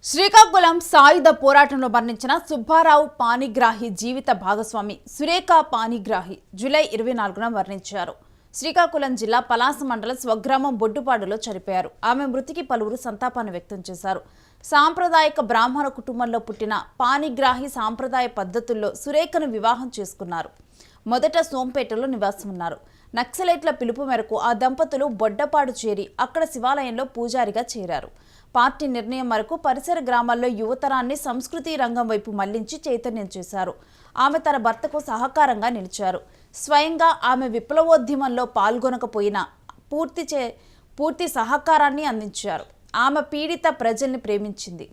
శ్రీకాకుళం సాయుధ పోరాటంలో మరణించిన సుబ్బారావు పాణిగ్రాహి జీవిత భాగస్వామి సురేఖ పాణిగ్రాహి జూలై 24న మరణించారు. శ్రీకాకుళం జిల్లా పలాస మండలం స్వగ్రామం బొడ్డుపాడులో చనిపోయారు. ఆమె మృతికి పలువురు సంతాపాన్ని వ్యక్తం చేశారు. సాంప్రదాయక బ్రాహ్మణ కుటుంబంలో పుట్టిన పాణిగ్రాహి సాంప్రదాయ పద్ధతుల్లో సురేఖను వివాహం చేసుకున్నారు. మొదట సోంపేటలో నివాసం ఉన్నారు. నక్సలైట్ల పిలుపు మేరకు ఆ దంపతులు బొడ్డపాడు చేరి అక్కడ శివాలయంలో పూజారిగా చేరారు. పార్టీ నిర్ణయం మేరకు పరిసర గ్రామాల్లో యువతరాన్ని సంస్కృతి రంగం వైపు మళ్లించి చైతన్యం చేశారు. ఆమె తన భర్తకు సహకారంగా నిలిచారు. స్వయంగా ఆమె విప్లవోద్యమంలో పాల్గొనకపోయినా పూర్తి సహకారాన్ని అందించారు. ఆమె పీడిత ప్రజల్ని ప్రేమించింది.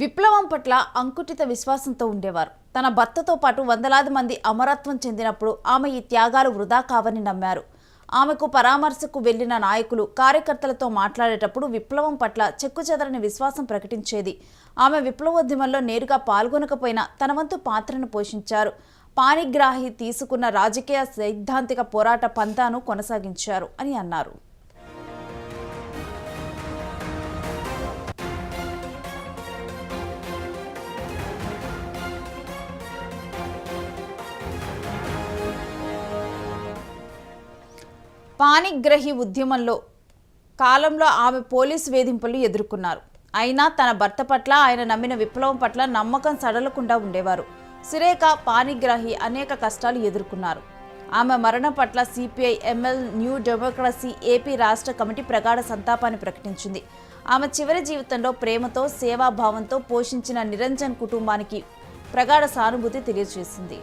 విప్లవం పట్ల అంకుటిత విశ్వాసంతో ఉండేవారు. తన భర్తతో పాటు వందలాది మంది అమరత్వం చెందినప్పుడు ఆమె ఈ త్యాగాలు వృధా కావని నమ్మారు. ఆమెకు పరామర్శకు వెళ్లిన నాయకులు కార్యకర్తలతో మాట్లాడేటప్పుడు విప్లవం పట్ల చెక్కుచెదరని విశ్వాసం ప్రకటించేది. ఆమె విప్లవోద్యమంలో నేరుగా పాల్గొనకపోయినా తన వంతు పాత్రను పోషించారు. పాణిగ్రాహి తీసుకున్న రాజకీయ సైద్ధాంతిక పోరాట పంథాను కొనసాగించారు అని అన్నారు. పాణిగ్రాహి ఉద్యమంలో కాలంలో ఆమె పోలీసు వేధింపులు ఎదుర్కొన్నారు. అయినా తన భర్త పట్ల ఆయన నమ్మిన విప్లవం పట్ల నమ్మకం సడలకుండా ఉండేవారు. సురేఖ పాణిగ్రాహి అనేక కష్టాలు ఎదుర్కొన్నారు. ఆమె మరణం పట్ల CPI ML new democracy AP రాష్ట్ర కమిటీ ప్రగాఢ సంతాపాన్ని ప్రకటించింది. ఆమె చివరి జీవితంలో ప్రేమతో సేవాభావంతో పోషించిన నిరంజన్ కుటుంబానికి ప్రగాఢ సానుభూతి తెలియజేసింది.